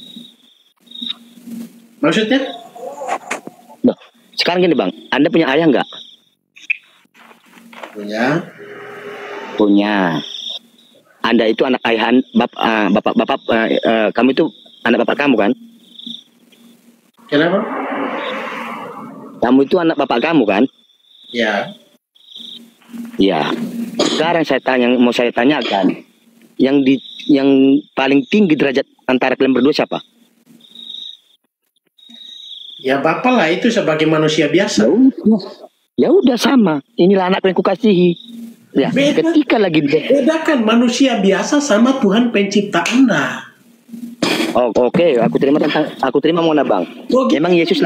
Maksudnya? Loh, sekarang gini Bang, Anda punya ayah nggak? Punya. Anda itu anak ayah bapak kamu itu anak bapak kamu kan? Kenapa? Kamu itu anak bapak kamu kan? Ya. Ya. Sekarang mau saya tanyakan, yang paling tinggi derajat antara kalian berdua siapa? Ya bapak lah itu sebagai manusia biasa. Ya udah sama. Inilah anakku yang kukasihi. Ya, ketika lagi bedakan manusia biasa sama Tuhan pencipta Anda. Oh, oke. Aku terima mana Bang? Emang Yesus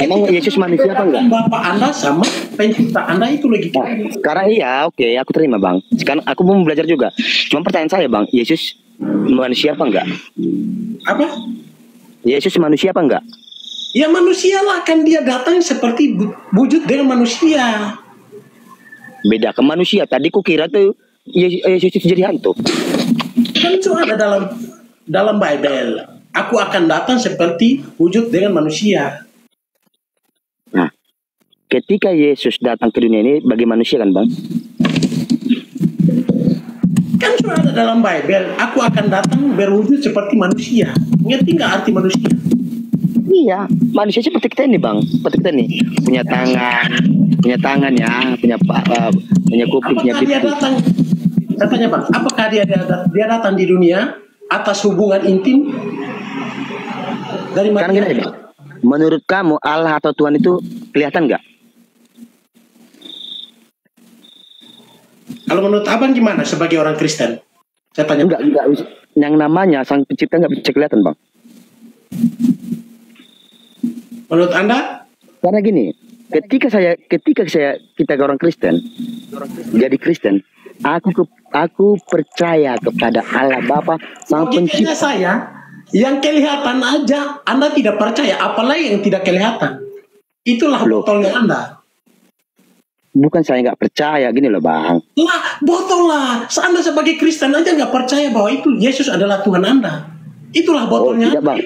Emang Yesus manusia apa enggak? Bapak Anda sama pencipta Anda itu logika. Sekarang iya, oke, aku terima Bang. Sekarang aku mau belajar juga. Cuma pertanyaan saya Bang, Yesus manusia apa enggak? Apa? Yesus manusia apa enggak? Ya manusia lah, kan dia datang seperti wujud dengan manusia. Beda ke manusia. Tadi ku kira tuh Yesus jadi hantu. Kan itu ada dalam Bible. Aku akan datang seperti wujud dengan manusia. Nah, ketika Yesus datang ke dunia ini bagi manusia kan bang? Kan sudah ada dalam Bible. Aku akan datang berwujud seperti manusia. Ngerti nggak arti manusia? Iya, manusia seperti kita ini bang, seperti kita nih, punya tangan ya, punya kuping, punya Apakah dia pipi. datang? Saya tanya bang, apakah dia datang di dunia atas hubungan intim dari Kan Maria? gini bang, menurut kamu Allah atau Tuhan itu kelihatan nggak? Kalau menurut abang gimana sebagai orang Kristen? Saya tanya. Enggak, yang namanya Sang Pencipta nggak bisa kelihatan bang. Menurut anda? Karena gini, ketika kita orang Kristen, jadi Kristen, aku percaya kepada Allah Bapa Sang Logikanya Pencipta. saya, yang kelihatan aja Anda tidak percaya, apalagi yang tidak kelihatan. Itulah Loh. botolnya Anda. Bukan saya nggak percaya, gini loh bang. Lah, botol lah. Anda sebagai Kristen aja nggak percaya bahwa itu Yesus adalah Tuhan Anda. Itulah botolnya. Tidak bang.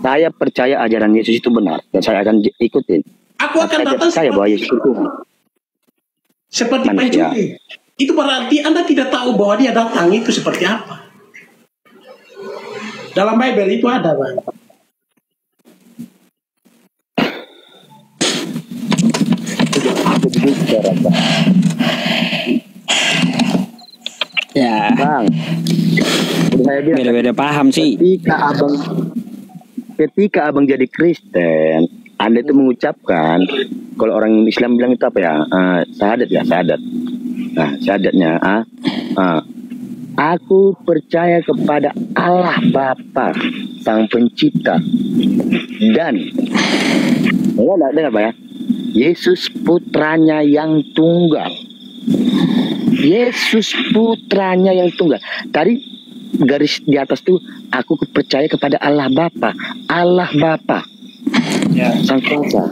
Saya percaya ajaran Yesus itu benar dan saya akan ikutin. Aku akan Saya datang percaya bahwa Yesus itu Tuhan. seperti Manusia. pencuri. Itu berarti Anda tidak tahu bahwa dia datang itu seperti apa. Dalam Bible itu ada, bang. Ya, Bang, saya bilang beda-beda paham sih. ketika abang jadi Kristen, Anda itu mengucapkan, kalau orang Islam bilang itu apa ya? Syahadat ya, syahadat. Nah, syahadatnya, aku percaya kepada Allah Bapa Sang Pencipta dan dengar Pak ya, Yesus putranya yang tunggal. Yesus putranya yang tunggal. Tadi garis di atas tuh aku percaya kepada Allah Bapa, Allah Bapa, Sang Kuasa,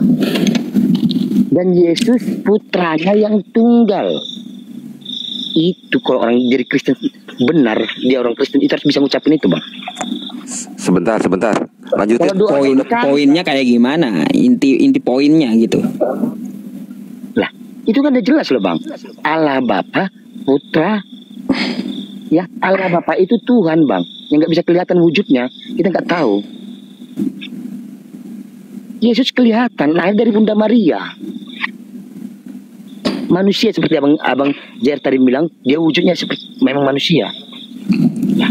dan Yesus putranya yang tunggal. Itu kalau orang jadi Kristen benar, dia orang Kristen itu harus bisa ngucapin itu bang. Sebentar. Lanjutin. Kalau doa Poinnya kayak gimana? Inti poinnya gitu. lah, itu kan udah jelas loh bang. Allah Bapa, Putra, ya Allah Bapa itu Tuhan bang, yang nggak bisa kelihatan wujudnya, kita nggak tahu. Yesus kelihatan lahir dari Bunda Maria. Manusia seperti abang Jer tadi bilang, dia wujudnya seperti memang manusia. Ya.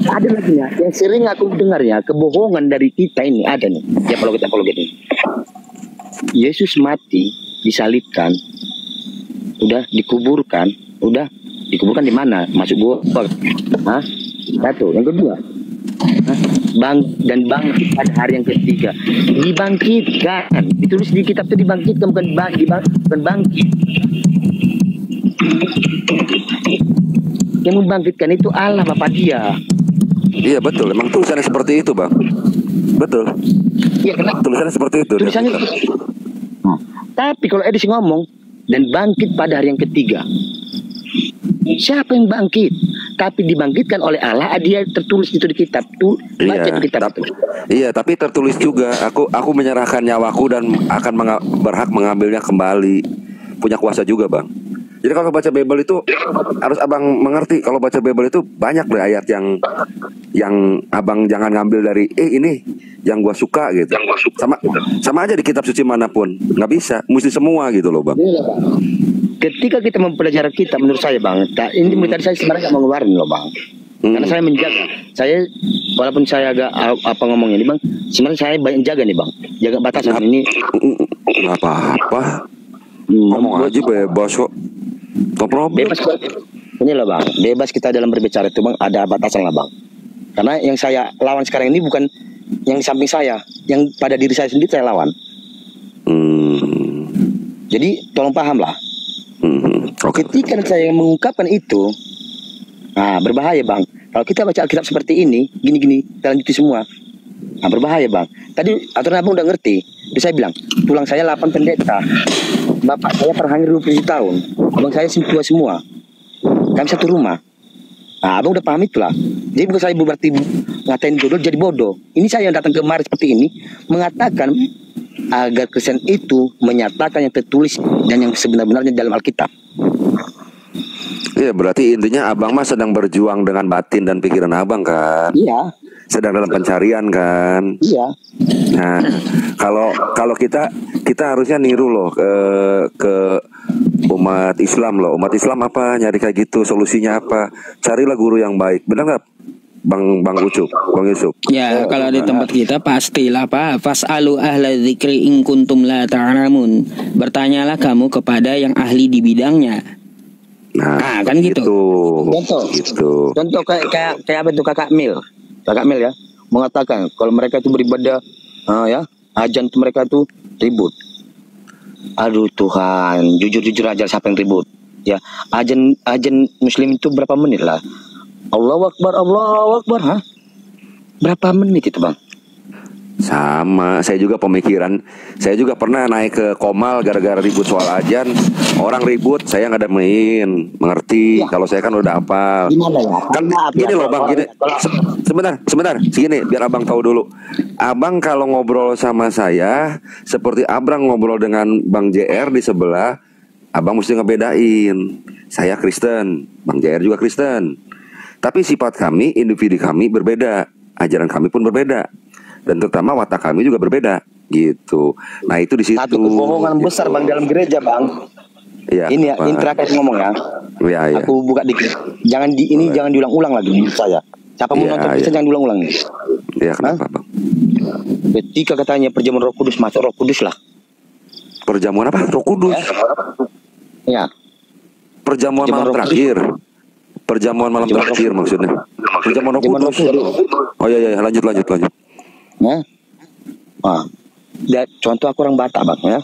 Ada lagi ya, yang sering aku dengar ya, kebohongan dari kita ini ada nih, ya apologet ini. Yesus mati, disalibkan, udah dikuburkan di mana? Masuk gua. Hah? Satu, yang kedua. Bangkit pada hari yang ketiga. Dibangkitkan. Ditulis di kitab itu dibangkitkan, bukan bangkit. Yang membangkitkan itu Allah Bapa dia. Iya betul, emang tulisannya seperti itu bang. Betul. Iya, kenapa? Tulisannya seperti itu. Tulisannya tapi kalau Edis ngomong dan bangkit pada hari yang ketiga, siapa yang bangkit? Tapi dibangkitkan oleh Allah, dia tertulis itu di kitab. Baca di kitab itu. Iya, tapi tertulis juga. Aku menyerahkan nyawaku dan akan berhak mengambilnya kembali. Punya kuasa juga bang. Jadi kalau baca Bible itu harus abang mengerti. Kalau baca Bible itu banyak deh ayat yang abang jangan ngambil dari ini yang gua suka gitu. Sama aja di kitab suci manapun nggak bisa, mesti semua gitu loh bang. Iya, Bang. Ketika kita mempelajari kitab, menurut saya bang, ini tadi saya sebenarnya nggak mau ngeluarin loh bang, karena saya menjaga. Saya walaupun saya agak apa ngomong ini bang, sebenarnya saya banyak jaga nih bang, jaga batasan ini. Nggak apa-apa. Ngomong aja bebas kok. No problem. Bebas kok. Ini loh bang, bebas kita dalam berbicara itu bang, ada batasan lah bang. Karena yang saya lawan sekarang ini bukan yang di samping saya, yang pada diri saya sendiri saya lawan. Jadi tolong paham lah. Okay. Ketika saya mengungkapkan itu, berbahaya bang. Kalau kita baca Alkitab seperti ini, gini-gini, kita lanjuti semua. Nah, berbahaya bang. Tadi aturan abang udah ngerti. Terus saya bilang, tulang saya 8 pendeta. Bapak saya terhanyir 20 tahun. Abang saya tua semua. Kami satu rumah. Nah, abang udah paham itulah. Jadi bukan saya berarti ngatain bodoh jadi bodoh. Ini saya yang datang kemari seperti ini mengatakan agar Kristen itu menyatakan yang tertulis dan yang sebenar-benarnya dalam Alkitab. Iya, berarti intinya abang mah sedang berjuang dengan batin dan pikiran abang kan? Iya. Sedang dalam pencarian kan? Iya. Nah, kalau kita harusnya niru loh ke umat Islam loh. Umat Islam apa nyari kayak gitu, solusinya apa? Carilah guru yang baik. Benar nggak, Bang Ucup, Bang Yusuf? Ya, kalau di tempat kita pastilah Pak. Fas'alu ahla dzikri in kuntum la ta'lamun. Bertanyalah kamu kepada yang ahli di bidangnya. Nah, kan gitu. Contoh kayak apa itu Kakak Mil ya mengatakan kalau mereka itu beribadah ya ajan itu mereka tuh ribut. Aduh Tuhan, jujur aja siapa yang ribut? Ya, ajan Muslim itu berapa menit lah? Allahu Akbar, ha? Berapa menit itu bang? Sama, saya juga pemikiran. Saya juga pernah naik ke Komal gara-gara ribut soal ajan. Orang ribut, saya ngadamein, mengerti. Kalau saya kan udah hafal. Gimana ya? Kan gini loh bang, gini. Sebentar, segini biar abang tahu dulu. Abang kalau ngobrol sama saya, seperti abang ngobrol dengan Bang JR di sebelah, abang mesti ngebedain. Saya Kristen, Bang JR juga Kristen. Tapi sifat kami, individu kami berbeda, ajaran kami pun berbeda. Dan terutama watak kami juga berbeda gitu. Nah itu di situ. Satu kebohongan gitu besar bang dalam gereja bang. Ya, ini ya, ini terakhir ngomong ya. Ya. Aku buka dikit. Jangan diulang-ulang lagi menurut saya. Siapa mau nonton Kristen jangan diulang-ulang nih. Ya kenapa bang? Ketika katanya perjamuan Roh Kudus masuk Roh Kudus lah. Perjamuan apa? Roh Kudus. Ya. Perjamuan malam terakhir. Perjamuan malam terakhir maksudnya. Perjamuan Roh Kudus. Oh iya lanjut. Ya. Contoh aku orang Batak bang ya.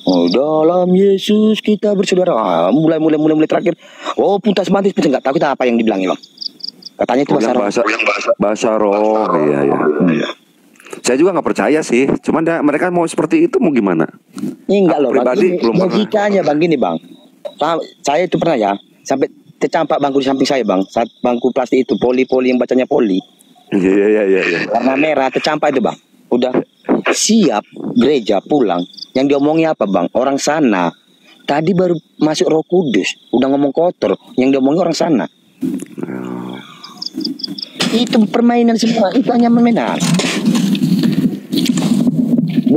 Oh dalam Yesus kita bersaudara. Mulai terakhir. Oh puntas mantis nggak tahu kita apa yang dibilangin bang. Katanya itu bahasa roh. Iya. Saya juga nggak percaya sih. Cuman mereka mau seperti itu mau gimana? Enggak loh. Pribadi belum pernah. Logikanya bang gini bang. Saya itu pernah ya sampai tercampak bangku di samping saya bang. Saat bangku plastik itu poli yang bacanya poli. Iya. Warna merah tercampak itu bang. Udah siap gereja pulang. Yang diomongnya apa bang? Orang sana. Tadi baru masuk Roh Kudus. Udah ngomong kotor. Yang diomongnya orang sana. Itu permainan semua. Itu hanya permainan.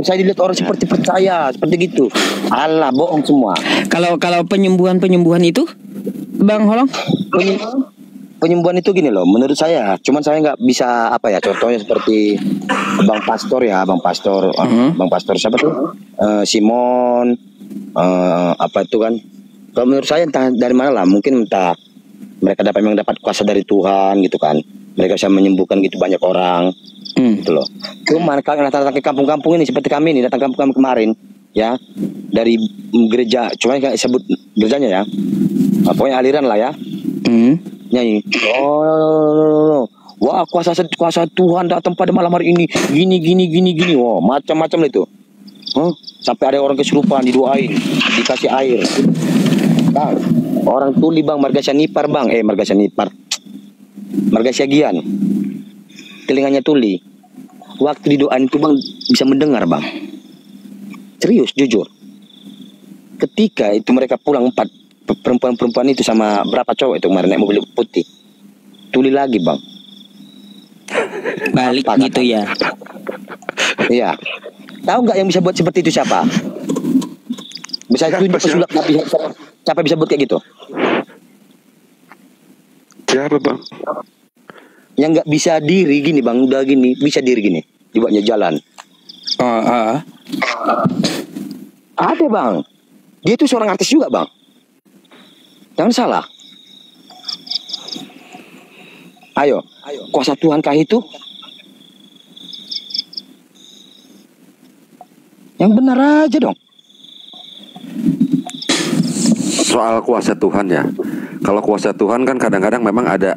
Saya dilihat orang seperti percaya. Seperti gitu. Alah bohong semua. Kalau penyembuhan itu Bang Holong? Penyembuhan itu gini loh, menurut saya. Cuman saya nggak bisa apa ya. Contohnya seperti Bang Pastor Bang Pastor siapa tuh? Simon. Apa itu kan? Kalau menurut saya entah dari mana lah. Mungkin entah mereka memang dapat kuasa dari Tuhan gitu kan. Mereka bisa menyembuhkan gitu banyak orang. Gitu loh. Cuman kalau datang ke kampung-kampung ini seperti kami ini datang kampung kemarin ya dari gereja. Cuman kayak sebut gerejanya ya. Pokoknya aliran lah ya. Nyanyi. Oh, wah kuasa Tuhan datang pada malam hari ini. Gini. Wah, macam-macam itu. Sampai ada orang kesurupan didoain, dikasih air. Bang, orang tuli bang, marga Nipar bang. Marga Gian. Telinganya tuli. Waktu didoain itu bang bisa mendengar bang. Serius, jujur. Ketika itu mereka pulang 4 perempuan itu sama berapa cowok itu kemarin naik mobil putih. Tuli lagi bang. Balik apa, gitu ya. Iya. Tahu nggak yang bisa buat seperti itu siapa? Bisa tunjuk pesulap Nabi. Siapa bisa buat kayak gitu? Siapa bang? Yang nggak bisa diri gini bang, udah gini bisa diri gini, dibuatnya jalan. Ada bang. Dia itu seorang artis juga bang. Jangan salah. Ayo, kuasa Tuhan kah itu? Yang benar aja dong. Soal kuasa Tuhan ya. Kalau kuasa Tuhan kan kadang-kadang memang ada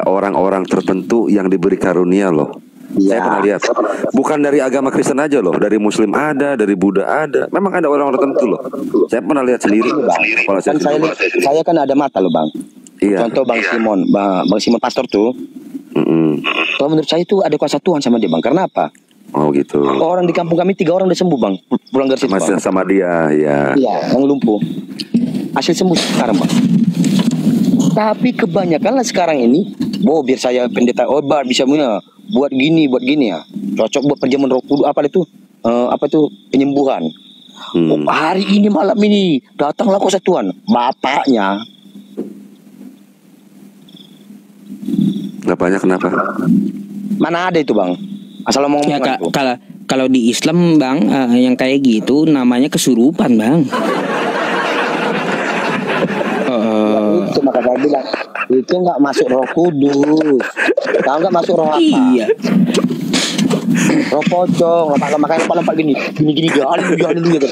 orang-orang tertentu yang diberi karunia loh. Saya pernah lihat. Bukan dari agama Kristen aja loh, dari Muslim ada, dari Buddha ada. Memang ada orang tertentu loh. Saya pernah lihat sendiri. Kalau Kan saya kan ada mata loh bang. Iya. Contoh Bang Simon, Bang Simon pastor tuh. Kalau menurut saya itu ada kuasa Tuhan sama dia bang. Karena apa? Oh gitu. Orang di kampung kami 3 orang udah sembuh bang. Pulang dari situ bang. Sama dia, ya. Iya, yang lumpuh. Hasil sembuh sekarang bang. Tapi kebanyakan lah sekarang ini, biar saya pendeta obat bisa punya buat gini ya. Cocok buat perjamuan Roh Kudus apa itu penyembuhan. Hari ini malam ini datanglah kuasa Tuhan. Bapaknya Kenapa? mana ada itu bang? Asal ngomong Ya, itu. kalau di Islam bang, yang kayak gitu namanya kesurupan bang. Itu maka saya bilang itu nggak masuk Roh Kudus. Tahu nggak masuk roh apa? Iya. Roh pocong, makanya lompat gini jalan gitu.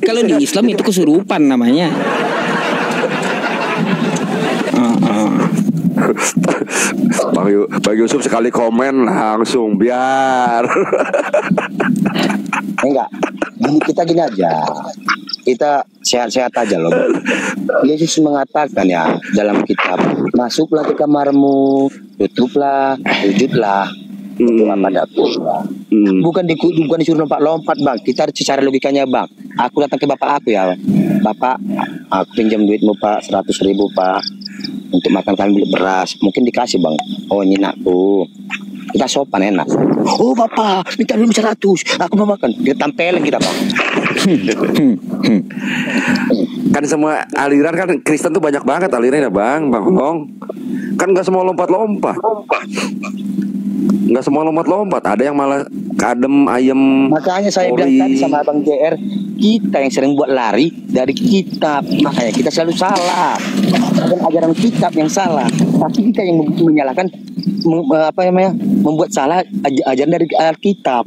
Kalau di Islam itu kesurupan namanya. Bang Yusuf sekali komen langsung biar. Enggak. Kita gini aja. Kita sehat-sehat aja loh. Yesus mengatakan ya dalam kitab, masuklah ke kamarmu, tutuplah, sujudlah. Bukan disuruh lompat-lompat bang. Kita secara logikanya bang. Aku datang ke bapak aku ya. Bapak, aku pinjam duitmu pak, 100.000 pak, untuk makan kami beli beras. Mungkin dikasih bang. Oh ini nakku. Kita sopan enak. Oh bapak, minta dulu 100. Aku mau makan. Kita tampelin kita bang. Kan semua aliran kan Kristen tuh banyak banget alirannya bang Holong. Kan nggak semua lompat-lompat. Nggak semua lompat-lompat. Ada yang malah kadem ayam. Makanya saya bilang tadi sama Abang JR, kita yang sering buat lari dari kitab, makanya kita selalu salah. Bukan ajaran kitab yang salah, tapi kita yang menyalahkan membuat salah ajaran dari Alkitab.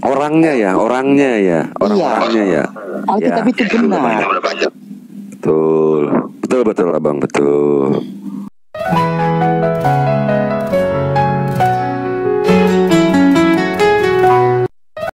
Orangnya ya. Orangnya ya. Alkitab itu benar. Betul abang, betul.